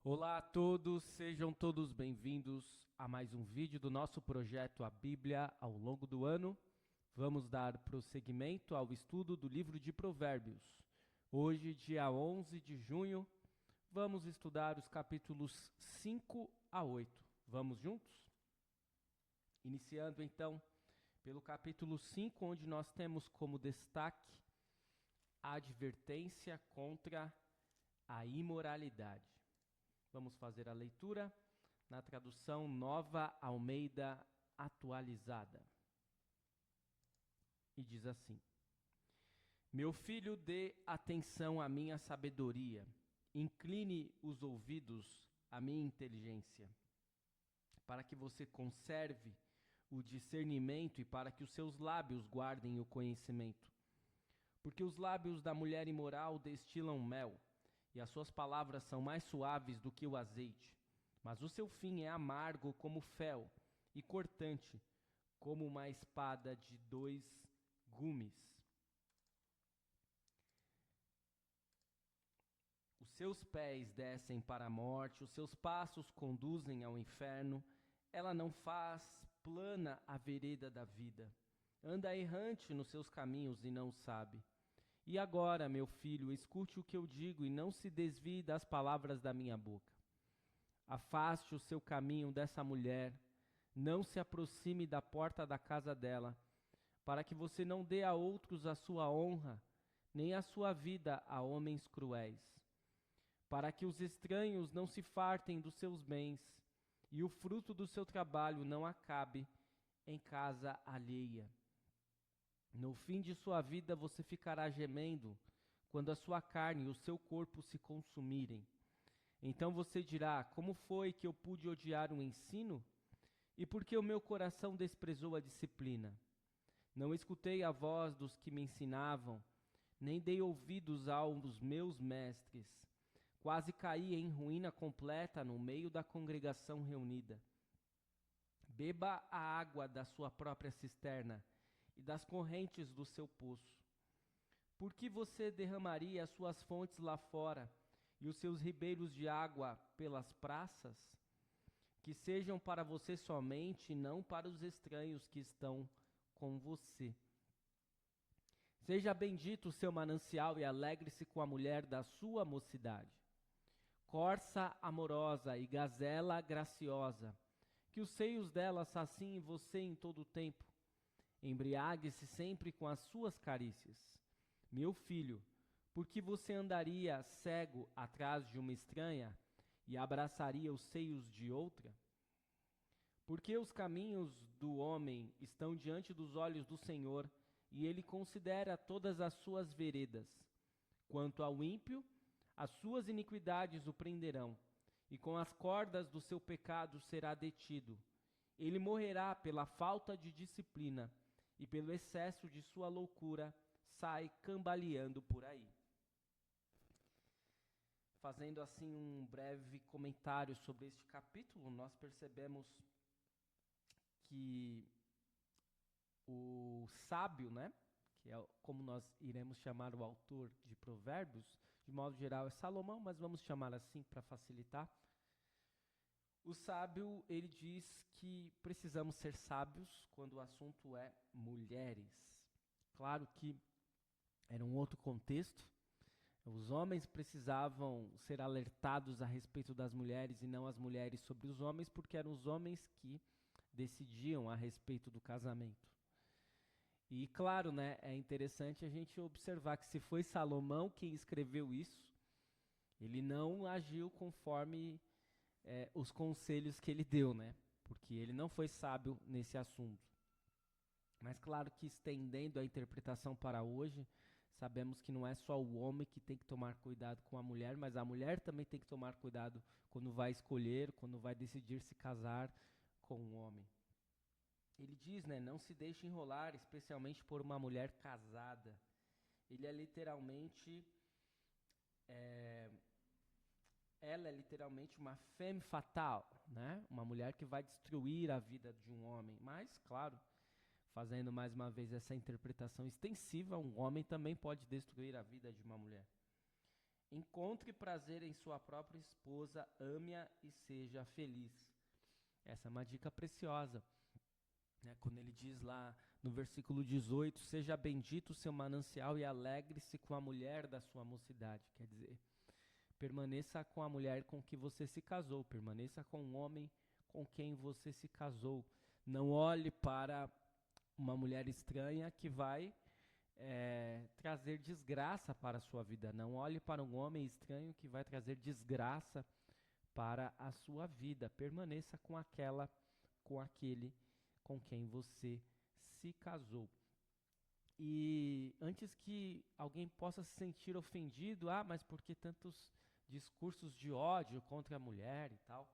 Olá a todos, sejam todos bem-vindos a mais um vídeo do nosso projeto A Bíblia ao longo do ano. Vamos dar prosseguimento ao estudo do livro de Provérbios. Hoje, dia 11 de junho, vamos estudar os capítulos 5 a 8. Vamos juntos? Iniciando então pelo capítulo 5, onde nós temos como destaque a advertência contra a imoralidade. Vamos fazer a leitura na tradução Nova Almeida Atualizada. E diz assim: Meu filho, dê atenção à minha sabedoria, incline os ouvidos à minha inteligência, para que você conserve o discernimento e para que os seus lábios guardem o conhecimento. Porque os lábios da mulher imoral destilam mel, e as suas palavras são mais suaves do que o azeite. Mas o seu fim é amargo como fel e cortante, como uma espada de 2 gumes. Os seus pés descem para a morte, os seus passos conduzem ao inferno. Ela não faz plana a vereda da vida. Anda errante nos seus caminhos e não o sabe. E agora, meu filho, escute o que eu digo e não se desvie das palavras da minha boca. Afaste o seu caminho dessa mulher, não se aproxime da porta da casa dela, para que você não dê a outros a sua honra, nem a sua vida a homens cruéis. Para que os estranhos não se fartem dos seus bens, e o fruto do seu trabalho não acabe em casa alheia. No fim de sua vida você ficará gemendo, quando a sua carne e o seu corpo se consumirem. Então você dirá: como foi que eu pude odiar o ensino? E por que o meu coração desprezou a disciplina? Não escutei a voz dos que me ensinavam, nem dei ouvidos aos meus mestres. Quase caí em ruína completa no meio da congregação reunida. Beba a água da sua própria cisterna e das correntes do seu poço. Por que você derramaria as suas fontes lá fora e os seus ribeiros de água pelas praças? Que sejam para você somente e não para os estranhos que estão com você. Seja bendito o seu manancial e alegre-se com a mulher da sua mocidade. Corça amorosa e gazela graciosa, que os seios dela saciem você em todo o tempo. Embriague-se sempre com as suas carícias. Meu filho, por que você andaria cego atrás de uma estranha e abraçaria os seios de outra? Porque os caminhos do homem estão diante dos olhos do Senhor, e ele considera todas as suas veredas. Quanto ao ímpio, as suas iniquidades o prenderão, e com as cordas do seu pecado será detido. Ele morrerá pela falta de disciplina, e pelo excesso de sua loucura sai cambaleando por aí. Fazendo assim um breve comentário sobre este capítulo, nós percebemos que o sábio, né, que é como nós iremos chamar o autor de Provérbios, de modo geral é Salomão, mas vamos chamar assim para facilitar. O sábio, ele diz que precisamos ser sábios quando o assunto é mulheres. Claro que era um outro contexto. Os homens precisavam ser alertados a respeito das mulheres e não as mulheres sobre os homens, porque eram os homens que decidiam a respeito do casamento. E claro, né, é interessante a gente observar que se foi Salomão quem escreveu isso, ele não agiu conforme os conselhos que ele deu, né? Porque ele não foi sábio nesse assunto. Mas claro que estendendo a interpretação para hoje, sabemos que não é só o homem que tem que tomar cuidado com a mulher, mas a mulher também tem que tomar cuidado quando vai escolher, quando vai decidir se casar com um homem. Ele diz, né, não se deixe enrolar, especialmente por uma mulher casada. Ele é literalmente... ela é literalmente uma femme fatale, né? Uma mulher que vai destruir a vida de um homem. Mas, claro, fazendo mais uma vez essa interpretação extensiva, um homem também pode destruir a vida de uma mulher. Encontre prazer em sua própria esposa, ame-a e seja feliz. Essa é uma dica preciosa, né? Quando ele diz lá no versículo 18, seja bendito o seu manancial e alegre-se com a mulher da sua mocidade. Quer dizer, permaneça com a mulher com que você se casou, permaneça com o homem com quem você se casou. Não olhe para uma mulher estranha que vai trazer desgraça para a sua vida. Não olhe para um homem estranho que vai trazer desgraça para a sua vida. Permaneça com aquele com quem você se casou. E antes que alguém possa se sentir ofendido, mas por que tantos discursos de ódio contra a mulher e tal?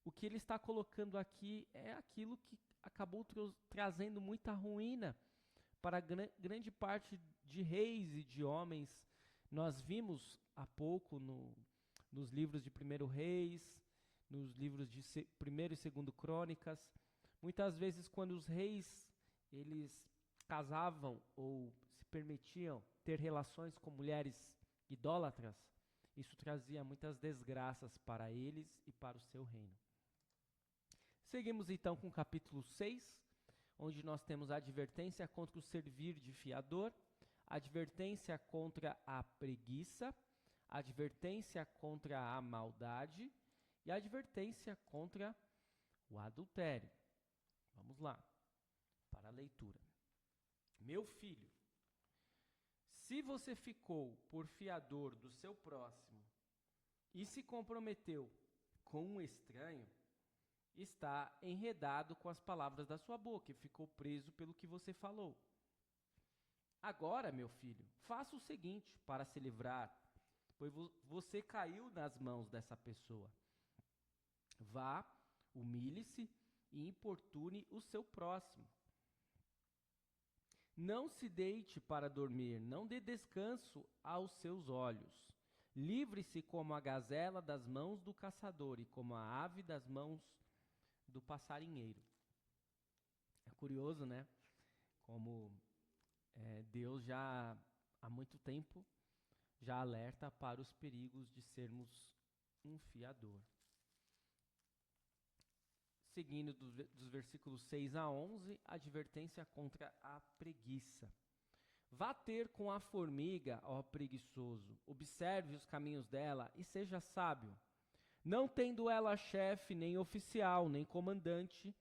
O que ele está colocando aqui é aquilo que acabou trazendo muita ruína para grande parte de reis e de homens. Nós vimos há pouco nos livros de 1º Reis, nos livros de 1º e 2º Crônicas, muitas vezes quando os reis eles casavam ou se permitiam ter relações com mulheres idólatras, isso trazia muitas desgraças para eles e para o seu reino. Seguimos então com o capítulo 6, onde nós temos a advertência contra o servir de fiador, advertência contra a preguiça, advertência contra a maldade e advertência contra o adultério. Vamos lá, para a leitura. Meu filho, se você ficou por fiador do seu próximo e se comprometeu com um estranho, está enredado com as palavras da sua boca e ficou preso pelo que você falou. Agora, meu filho, faça o seguinte para se livrar, pois você caiu nas mãos dessa pessoa. Vá, humilhe-se e importune o seu próximo. Não se deite para dormir, não dê descanso aos seus olhos. Livre-se como a gazela das mãos do caçador e como a ave das mãos do passarinheiro. É curioso, né? Como Deus já há muito tempo já alerta para os perigos de sermos um fiador. Seguindo dos versículos 6 a 11, advertência contra a preguiça. Vá ter com a formiga, ó preguiçoso, observe os caminhos dela e seja sábio. Não tendo ela chefe, nem oficial, nem comandante,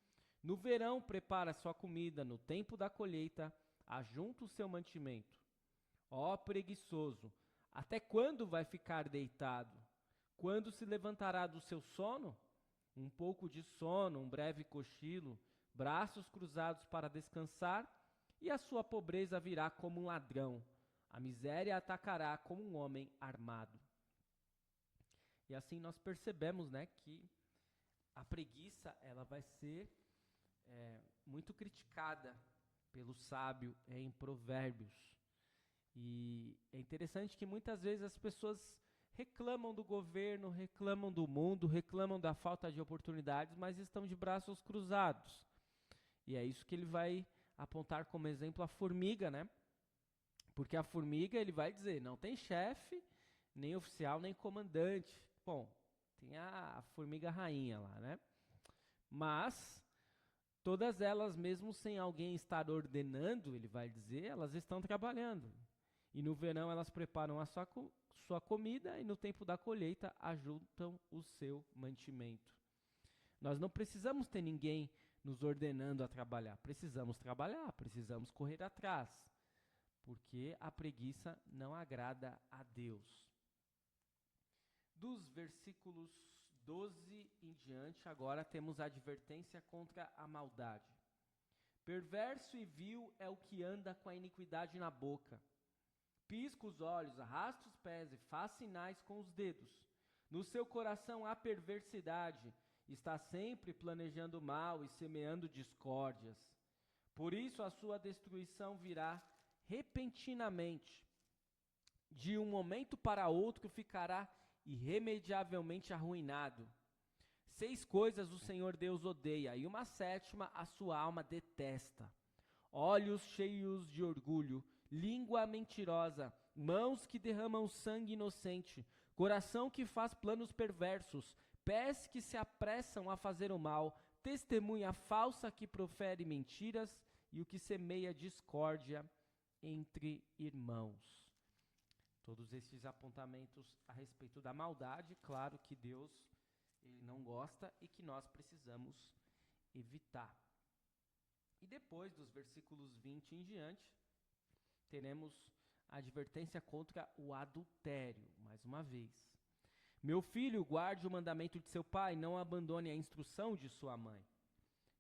no verão prepara sua comida, no tempo da colheita ajunta o seu mantimento. Ó preguiçoso, até quando vai ficar deitado? Quando se levantará do seu sono? Um pouco de sono, um breve cochilo, braços cruzados para descansar, e a sua pobreza virá como um ladrão. A miséria atacará como um homem armado. E assim nós percebemos, né, que a preguiça ela vai ser muito criticada pelo sábio em Provérbios. E é interessante que muitas vezes as pessoas reclamam do governo, reclamam do mundo, reclamam da falta de oportunidades, mas estão de braços cruzados. E é isso que ele vai apontar como exemplo a formiga, né? Porque a formiga, ele vai dizer, não tem chefe, nem oficial, nem comandante. Bom, tem a formiga rainha lá, né? Mas todas elas, mesmo sem alguém estar ordenando, ele vai dizer, elas estão trabalhando. E no verão elas preparam a sua comida e no tempo da colheita ajuntam o seu mantimento. Nós não precisamos ter ninguém nos ordenando a trabalhar. Precisamos trabalhar, precisamos correr atrás, porque a preguiça não agrada a Deus. Dos versículos 12 em diante, agora temos a advertência contra a maldade. Perverso e vil é o que anda com a iniquidade na boca. Pisca os olhos, arrasta os pés e faz sinais com os dedos. No seu coração há perversidade, está sempre planejando mal e semeando discórdias. Por isso a sua destruição virá repentinamente. De um momento para outro ficará irremediavelmente arruinado. 6 coisas o Senhor Deus odeia, e uma 7ª a sua alma detesta: olhos cheios de orgulho, língua mentirosa, mãos que derramam sangue inocente, coração que faz planos perversos, pés que se apressam a fazer o mal, testemunha falsa que profere mentiras e o que semeia discórdia entre irmãos. Todos esses apontamentos a respeito da maldade, claro que Deus ele não gosta e que nós precisamos evitar. E depois dos versículos 20 em diante, teremos a advertência contra o adultério, mais uma vez. Meu filho, guarde o mandamento de seu pai, não abandone a instrução de sua mãe.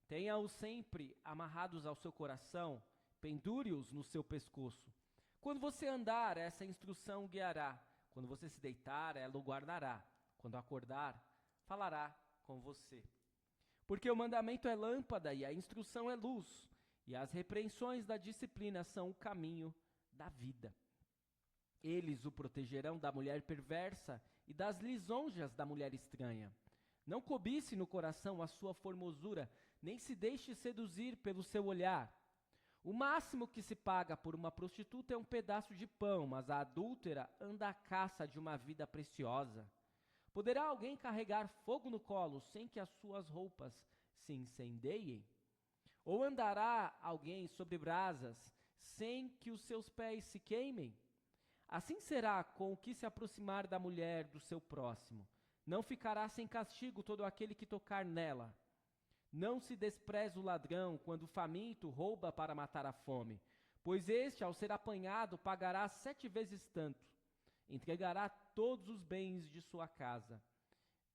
Tenha-os sempre amarrados ao seu coração, pendure-os no seu pescoço. Quando você andar, essa instrução o guiará. Quando você se deitar, ela o guardará. Quando acordar, falará com você. Porque o mandamento é lâmpada e a instrução é luz, e as repreensões da disciplina são o caminho da vida. Eles o protegerão da mulher perversa e das lisonjas da mulher estranha. Não cobice no coração a sua formosura, nem se deixe seduzir pelo seu olhar. O máximo que se paga por uma prostituta é um pedaço de pão, mas a adúltera anda à caça de uma vida preciosa. Poderá alguém carregar fogo no colo sem que as suas roupas se incendeiem? Ou andará alguém sobre brasas sem que os seus pés se queimem? Assim será com o que se aproximar da mulher do seu próximo. Não ficará sem castigo todo aquele que tocar nela. Não se despreze o ladrão quando o faminto rouba para matar a fome, pois este, ao ser apanhado, pagará 7 vezes tanto. Entregará todos os bens de sua casa.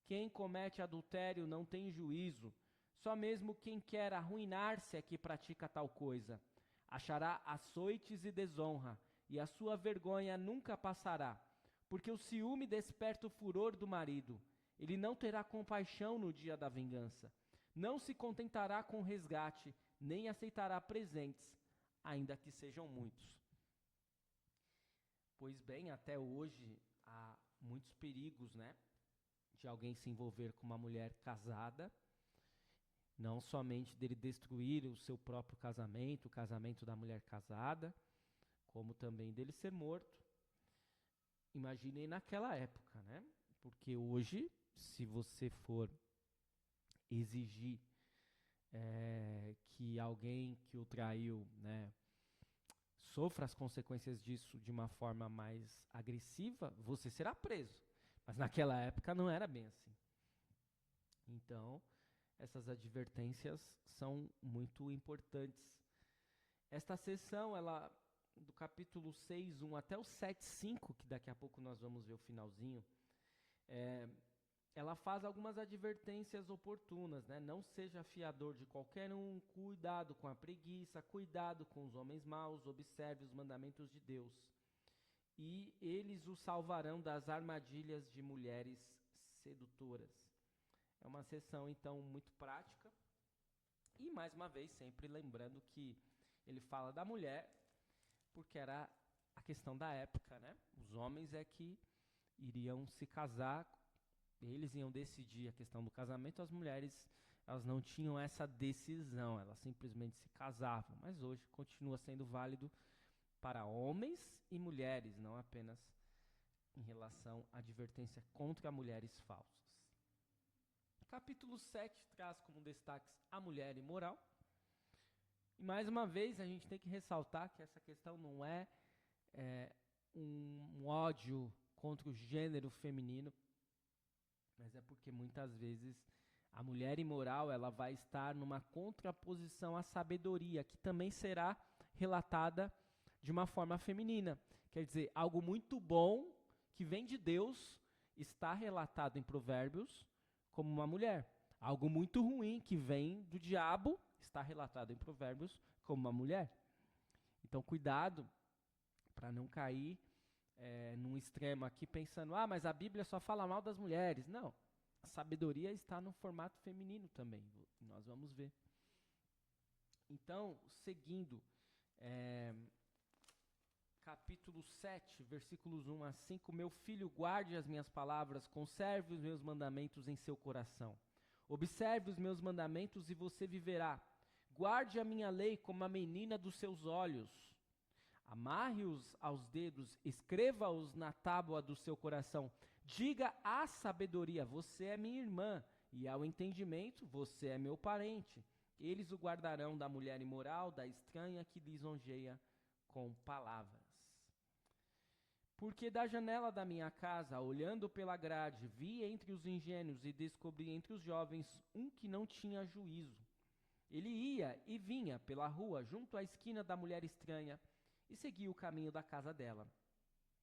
Quem comete adultério não tem juízo, só mesmo quem quer arruinar-se é que pratica tal coisa. Achará açoites e desonra, e a sua vergonha nunca passará, porque o ciúme desperta o furor do marido. Ele não terá compaixão no dia da vingança. Não se contentará com resgate, nem aceitará presentes, ainda que sejam muitos. Pois bem, até hoje há muitos perigos, né, de alguém se envolver com uma mulher casada, não somente dele destruir o seu próprio casamento, o casamento da mulher casada, como também dele ser morto. Imaginem naquela época, né? Porque hoje, se você for exigir que alguém que o traiu, né, sofra as consequências disso de uma forma mais agressiva, você será preso. Mas naquela época não era bem assim. Então, essas advertências são muito importantes. Esta sessão, ela, do capítulo 6, 1 até o 7, 5, que daqui a pouco nós vamos ver o finalzinho, ela faz algumas advertências oportunas, né? Não seja fiador de qualquer um, cuidado com a preguiça, cuidado com os homens maus, observe os mandamentos de Deus. E eles o salvarão das armadilhas de mulheres sedutoras. É uma sessão, então, muito prática. E, mais uma vez, sempre lembrando que ele fala da mulher, porque era a questão da época, né? Os homens é que iriam se casar, eles iam decidir a questão do casamento, as mulheres, elas não tinham essa decisão, elas simplesmente se casavam. Mas hoje continua sendo válido para homens e mulheres, não apenas em relação à advertência contra mulheres falsas. Capítulo 7 traz como destaques a mulher imoral. E mais uma vez a gente tem que ressaltar que essa questão não é um ódio contra o gênero feminino, mas é porque muitas vezes a mulher imoral ela vai estar numa contraposição à sabedoria, que também será relatada de uma forma feminina. Quer dizer, algo muito bom que vem de Deus está relatado em Provérbios como uma mulher. Algo muito ruim que vem do diabo está relatado em Provérbios como uma mulher. Então, cuidado para não cair num extremo aqui pensando, mas a Bíblia só fala mal das mulheres. Não, a sabedoria está no formato feminino também, nós vamos ver. Então, seguindo, capítulo 7, versículos 1 a 5, meu filho, guarde as minhas palavras, conserve os meus mandamentos em seu coração. Observe os meus mandamentos e você viverá. Guarde a minha lei como a menina dos seus olhos. Amarre-os aos dedos, escreva-os na tábua do seu coração. Diga à sabedoria, você é minha irmã, e ao entendimento, você é meu parente. Eles o guardarão da mulher imoral, da estranha que lisonjeia com palavras. Porque da janela da minha casa, olhando pela grade, vi entre os ingênuos e descobri entre os jovens um que não tinha juízo. Ele ia e vinha pela rua, junto à esquina da mulher estranha, e seguia o caminho da casa dela.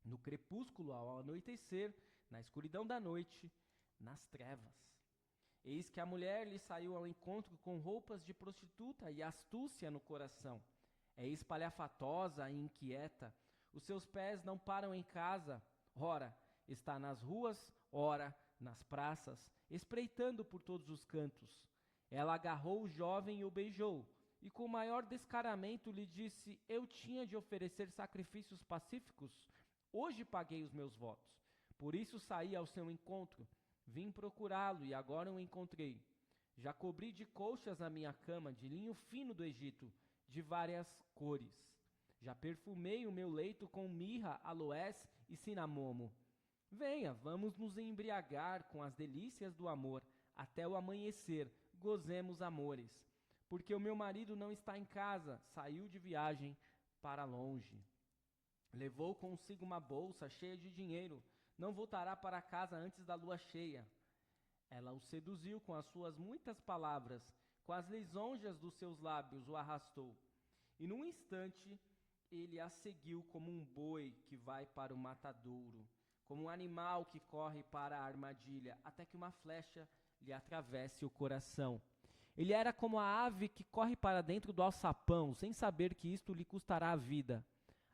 No crepúsculo, ao anoitecer, na escuridão da noite, nas trevas. Eis que a mulher lhe saiu ao encontro com roupas de prostituta e astúcia no coração. É espalhafatosa e inquieta. Os seus pés não param em casa. Ora, está nas ruas, ora, nas praças, espreitando por todos os cantos. Ela agarrou o jovem e o beijou, e com maior descaramento lhe disse: eu tinha de oferecer sacrifícios pacíficos, hoje paguei os meus votos. Por isso saí ao seu encontro, vim procurá-lo e agora o encontrei. Já cobri de colchas a minha cama, de linho fino do Egito, de várias cores. Já perfumei o meu leito com mirra, aloés e cinamomo. Venha, vamos nos embriagar com as delícias do amor, até o amanhecer, gozemos amores. Porque o meu marido não está em casa, saiu de viagem para longe. Levou consigo uma bolsa cheia de dinheiro, não voltará para casa antes da lua cheia. Ela o seduziu com as suas muitas palavras, com as lisonjas dos seus lábios o arrastou. E num instante ele a seguiu como um boi que vai para o matadouro, como um animal que corre para a armadilha, até que uma flecha lhe atravesse o coração. Ele era como a ave que corre para dentro do alçapão, sem saber que isto lhe custará a vida.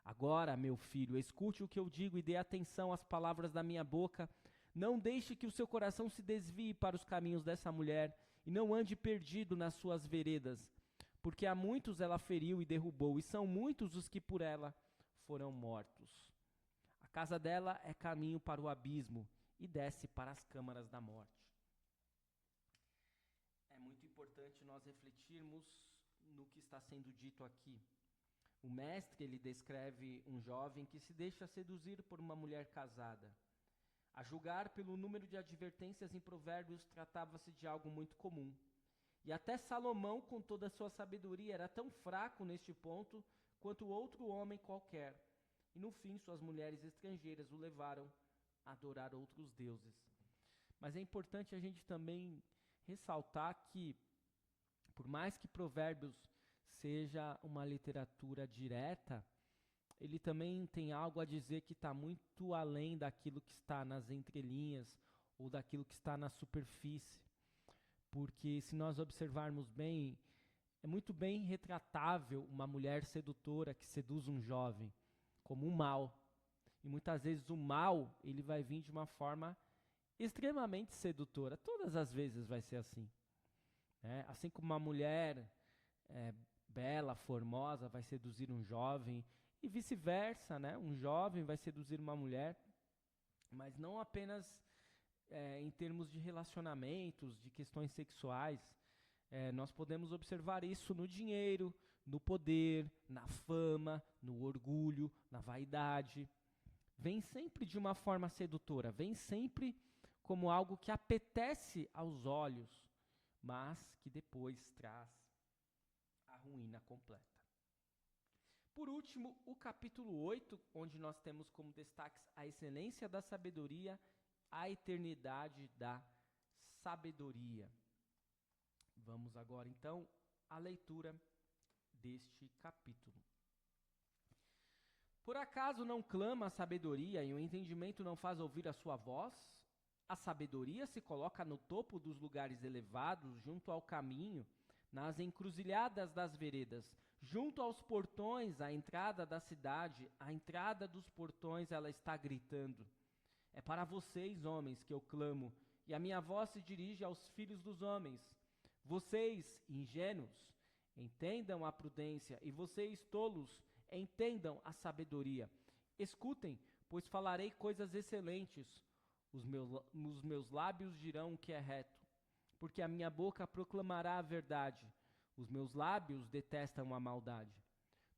Agora, meu filho, escute o que eu digo e dê atenção às palavras da minha boca. Não deixe que o seu coração se desvie para os caminhos dessa mulher e não ande perdido nas suas veredas, porque a muitos ela feriu e derrubou, e são muitos os que por ela foram mortos. A casa dela é caminho para o abismo e desce para as câmaras da morte. É muito importante nós refletirmos no que está sendo dito aqui. O mestre, ele descreve um jovem que se deixa seduzir por uma mulher casada. A julgar pelo número de advertências em Provérbios, tratava-se de algo muito comum. E até Salomão, com toda a sua sabedoria, era tão fraco neste ponto quanto outro homem qualquer. E no fim, suas mulheres estrangeiras o levaram a adorar outros deuses. Mas é importante a gente também ressaltar que, por mais que Provérbios seja uma literatura direta, ele também tem algo a dizer que está muito além daquilo que está nas entrelinhas ou daquilo que está na superfície. Porque se nós observarmos bem, é muito bem retratável uma mulher sedutora que seduz um jovem como um mal. E muitas vezes o mal, ele vai vir de uma forma extremamente sedutora. Todas as vezes vai ser assim. Assim como uma mulher bela, formosa, vai seduzir um jovem, e vice-versa, né? Um jovem vai seduzir uma mulher, mas não apenas em termos de relacionamentos, de questões sexuais. Nós podemos observar isso no dinheiro, no poder, na fama, no orgulho, na vaidade. Vem sempre de uma forma sedutora, vem sempre como algo que apetece aos olhos, mas que depois traz a ruína completa. Por último, o capítulo 8, onde nós temos como destaques a excelência da sabedoria, a eternidade da sabedoria. Vamos agora, então, à leitura deste capítulo. Por acaso não clama a sabedoria e o entendimento não faz ouvir a sua voz? A sabedoria se coloca no topo dos lugares elevados, junto ao caminho, nas encruzilhadas das veredas, junto aos portões, à entrada da cidade, à entrada dos portões ela está gritando. É para vocês, homens, que eu clamo, e a minha voz se dirige aos filhos dos homens. Vocês, ingênuos, entendam a prudência, e vocês, tolos, entendam a sabedoria. Escutem, pois falarei coisas excelentes. Os meus lábios dirão o que é reto, porque a minha boca proclamará a verdade. Os meus lábios detestam a maldade.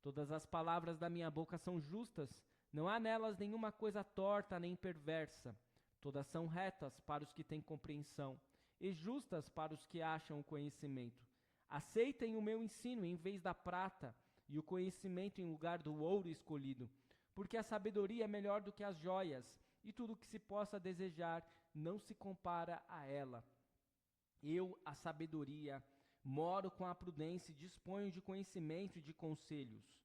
Todas as palavras da minha boca são justas, não há nelas nenhuma coisa torta nem perversa. Todas são retas para os que têm compreensão, e justas para os que acham o conhecimento. Aceitem o meu ensino em vez da prata, e o conhecimento em lugar do ouro escolhido, porque a sabedoria é melhor do que as joias, e tudo o que se possa desejar não se compara a ela. Eu, a sabedoria, moro com a prudência e disponho de conhecimento e de conselhos.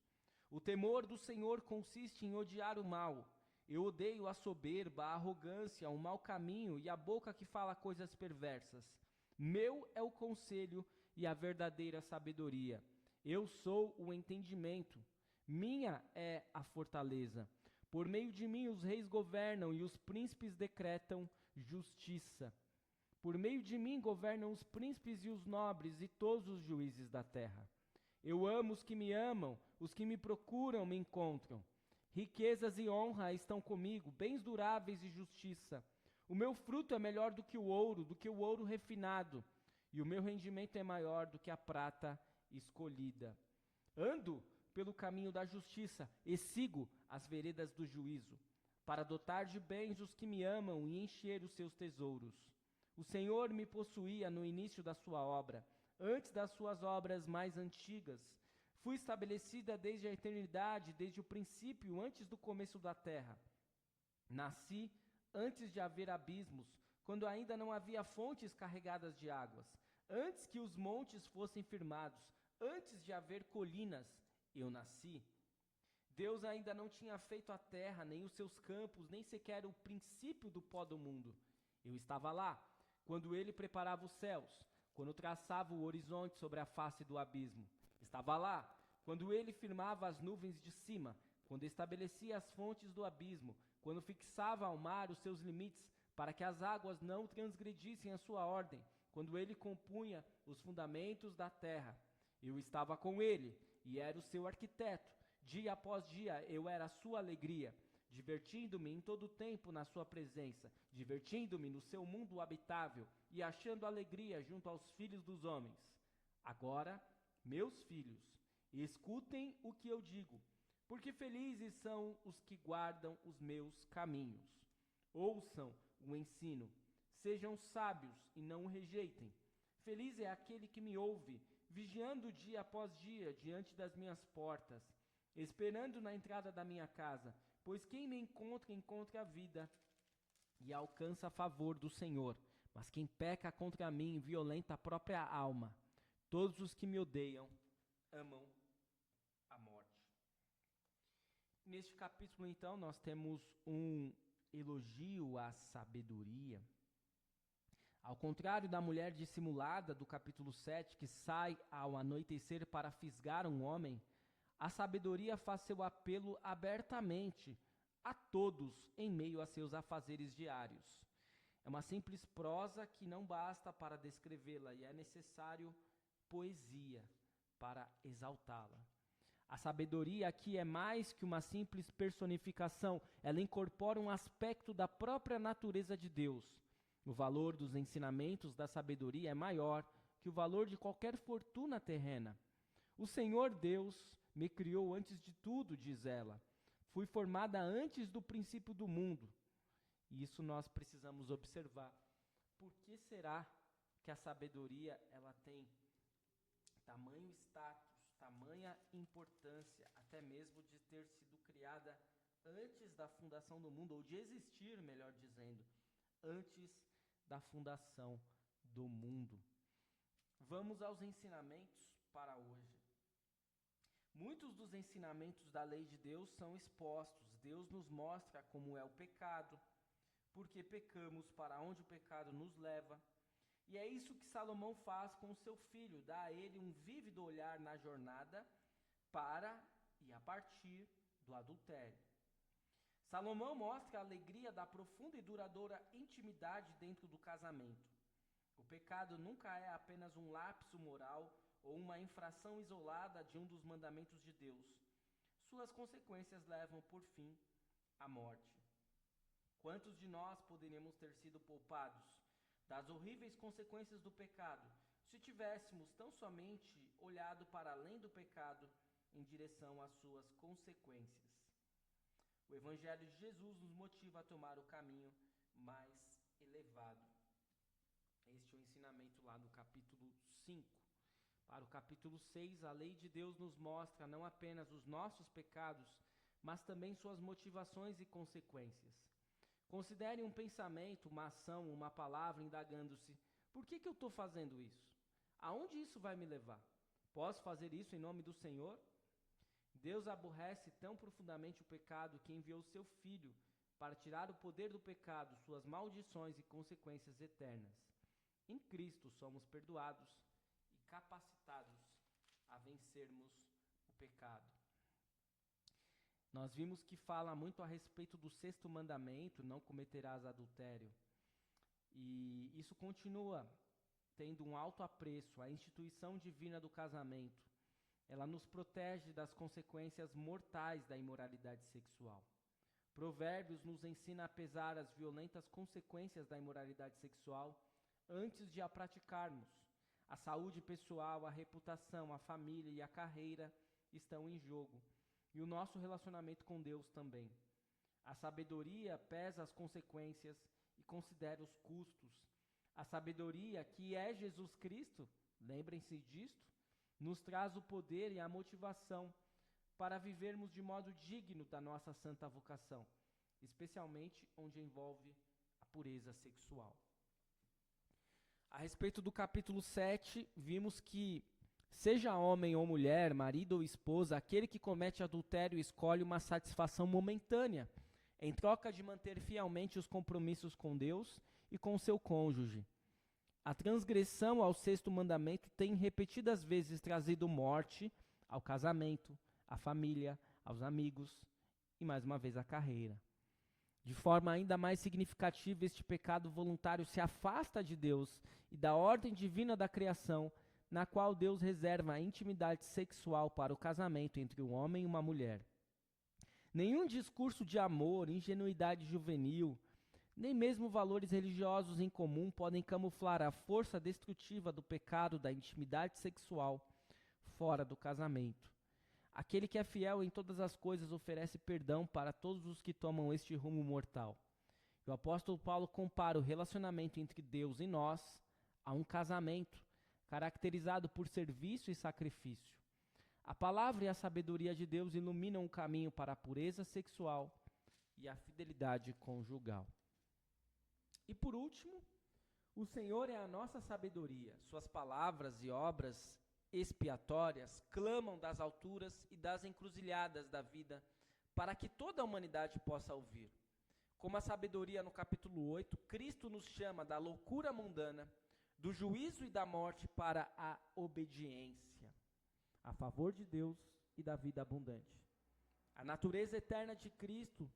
O temor do Senhor consiste em odiar o mal. Eu odeio a soberba, a arrogância, o mau caminho e a boca que fala coisas perversas. Meu é o conselho e a verdadeira sabedoria. Eu sou o entendimento. Minha é a fortaleza. Por meio de mim os reis governam e os príncipes decretam justiça. Por meio de mim governam os príncipes e os nobres e todos os juízes da terra. Eu amo os que me amam, os que me procuram me encontram. Riquezas e honra estão comigo, bens duráveis e justiça. O meu fruto é melhor do que o ouro refinado, e o meu rendimento é maior do que a prata escolhida. Ando pelo caminho da justiça e sigo as veredas do juízo, para dotar de bens os que me amam e encher os seus tesouros. O Senhor me possuía no início da sua obra, antes das suas obras mais antigas. Fui estabelecida desde a eternidade, desde o princípio, antes do começo da terra. Nasci antes de haver abismos, quando ainda não havia fontes carregadas de águas. Antes que os montes fossem firmados, antes de haver colinas, eu nasci. Deus ainda não tinha feito a terra, nem os seus campos, nem sequer o princípio do pó do mundo. Eu estava lá, quando ele preparava os céus, quando traçava o horizonte sobre a face do abismo. Estava lá, quando ele firmava as nuvens de cima, quando estabelecia as fontes do abismo, quando fixava ao mar os seus limites, para que as águas não transgredissem a sua ordem, quando ele compunha os fundamentos da terra. Eu estava com ele, e era o seu arquiteto. Dia após dia eu era a sua alegria, divertindo-me em todo o tempo na sua presença, divertindo-me no seu mundo habitável e achando alegria junto aos filhos dos homens. Agora, meus filhos, escutem o que eu digo, porque felizes são os que guardam os meus caminhos. Ouçam o ensino, sejam sábios e não o rejeitem. Feliz é aquele que me ouve, vigiando dia após dia diante das minhas portas, esperando na entrada da minha casa, pois quem me encontra, encontra a vida e alcança a favor do Senhor. Mas quem peca contra mim violenta a própria alma. Todos os que me odeiam amam a morte. Neste capítulo, então, nós temos um elogio à sabedoria. Ao contrário da mulher dissimulada do capítulo 7, que sai ao anoitecer para fisgar um homem, a sabedoria faz seu apelo abertamente a todos em meio a seus afazeres diários. É uma simples prosa que não basta para descrevê-la e é necessário poesia para exaltá-la. A sabedoria aqui é mais que uma simples personificação, ela incorpora um aspecto da própria natureza de Deus. O valor dos ensinamentos da sabedoria é maior que o valor de qualquer fortuna terrena. O Senhor Deus me criou antes de tudo, diz ela. Fui formada antes do princípio do mundo. E isso nós precisamos observar. Por que será que a sabedoria ela tem tamanho status, tamanha importância, até mesmo de ter sido criada antes da fundação do mundo, ou de existir, melhor dizendo, antes da fundação do mundo? Vamos aos ensinamentos para hoje. Muitos dos ensinamentos da lei de Deus são expostos. Deus nos mostra como é o pecado, porque pecamos, para onde o pecado nos leva. E é isso que Salomão faz com o seu filho, dá a ele um vívido olhar na jornada para e a partir do adultério. Salomão mostra a alegria da profunda e duradoura intimidade dentro do casamento. O pecado nunca é apenas um lapso moral ou uma infração isolada de um dos mandamentos de Deus. Suas consequências levam, por fim, à morte. Quantos de nós poderíamos ter sido poupados das horríveis consequências do pecado se tivéssemos tão somente olhado para além do pecado em direção às suas consequências. O Evangelho de Jesus nos motiva a tomar o caminho mais elevado. Este é o ensinamento lá do capítulo 5. Para o capítulo 6, a lei de Deus nos mostra não apenas os nossos pecados, mas também suas motivações e consequências. Considere um pensamento, uma ação, uma palavra, indagando-se: por que eu estou fazendo isso? Aonde isso vai me levar? Posso fazer isso em nome do Senhor? Deus aborrece tão profundamente o pecado que enviou seu Filho para tirar o poder do pecado, suas maldições e consequências eternas. Em Cristo somos perdoados e capacitados a vencermos o pecado. Nós vimos que fala muito a respeito do 6º mandamento, não cometerás adultério. E isso continua tendo um alto apreço. A instituição divina do casamento, ela nos protege das consequências mortais da imoralidade sexual. Provérbios nos ensina a pesar as violentas consequências da imoralidade sexual antes de a praticarmos. A saúde pessoal, a reputação, a família e a carreira estão em jogo. E o nosso relacionamento com Deus também. A sabedoria pesa as consequências e considera os custos. A sabedoria, que é Jesus Cristo, lembrem-se disto, nos traz o poder e a motivação para vivermos de modo digno da nossa santa vocação, especialmente onde envolve a pureza sexual. A respeito do capítulo 7, vimos que, seja homem ou mulher, marido ou esposa, aquele que comete adultério escolhe uma satisfação momentânea, em troca de manter fielmente os compromissos com Deus e com seu cônjuge. A transgressão ao 6º mandamento tem repetidas vezes trazido morte ao casamento, à família, aos amigos e, mais uma vez, à carreira. De forma ainda mais significativa, este pecado voluntário se afasta de Deus e da ordem divina da criação, na qual Deus reserva a intimidade sexual para o casamento entre um homem e uma mulher. Nenhum discurso de amor, ingenuidade juvenil, nem mesmo valores religiosos em comum podem camuflar a força destrutiva do pecado da intimidade sexual fora do casamento. Aquele que é fiel em todas as coisas oferece perdão para todos os que tomam este rumo mortal. O apóstolo Paulo compara o relacionamento entre Deus e nós a um casamento, caracterizado por serviço e sacrifício. A palavra e a sabedoria de Deus iluminam o caminho para a pureza sexual e a fidelidade conjugal. E por último, o Senhor é a nossa sabedoria. Suas palavras e obras expiatórias clamam das alturas e das encruzilhadas da vida para que toda a humanidade possa ouvir. Como a sabedoria no capítulo 8, Cristo nos chama da loucura mundana, do juízo e da morte para a obediência, a favor de Deus e da vida abundante. A natureza eterna de Cristo,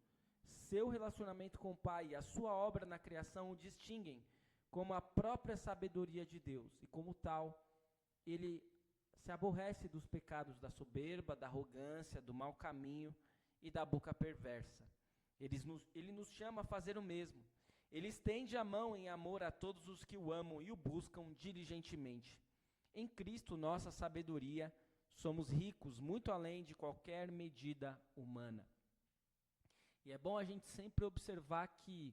seu relacionamento com o Pai e a sua obra na criação o distinguem como a própria sabedoria de Deus, e como tal, ele se aborrece dos pecados da soberba, da arrogância, do mau caminho e da boca perversa. Ele nos chama a fazer o mesmo. Ele estende a mão em amor a todos os que o amam e o buscam diligentemente. Em Cristo, nossa sabedoria, somos ricos muito além de qualquer medida humana. E é bom a gente sempre observar que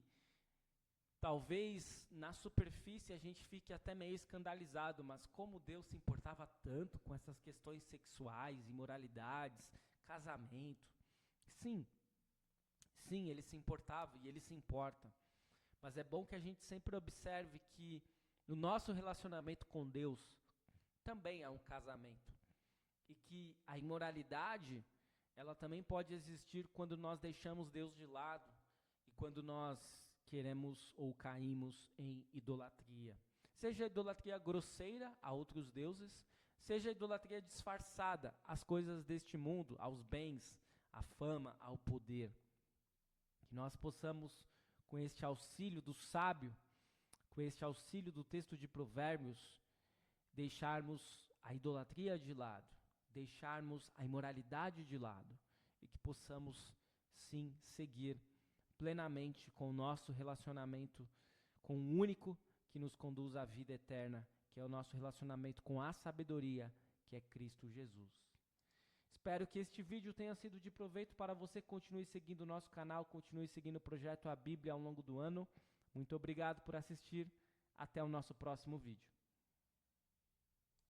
talvez na superfície a gente fique até meio escandalizado, mas como Deus se importava tanto com essas questões sexuais, imoralidades, casamento. Sim, ele se importava e ele se importa. Mas é bom que a gente sempre observe que no nosso relacionamento com Deus também há um casamento. E que a imoralidade, ela também pode existir quando nós deixamos Deus de lado e quando nós queremos ou caímos em idolatria. Seja a idolatria grosseira a outros deuses, seja a idolatria disfarçada às coisas deste mundo, aos bens, à fama, ao poder. Que nós possamos, com este auxílio do sábio, com este auxílio do texto de Provérbios, deixarmos a idolatria de lado, deixarmos a imoralidade de lado e que possamos, sim, seguir plenamente com o nosso relacionamento com o único que nos conduz à vida eterna, que é o nosso relacionamento com a sabedoria, que é Cristo Jesus. Espero que este vídeo tenha sido de proveito para você. Continue seguindo o nosso canal, continue seguindo o projeto A Bíblia ao longo do ano. Muito obrigado por assistir. Até o nosso próximo vídeo.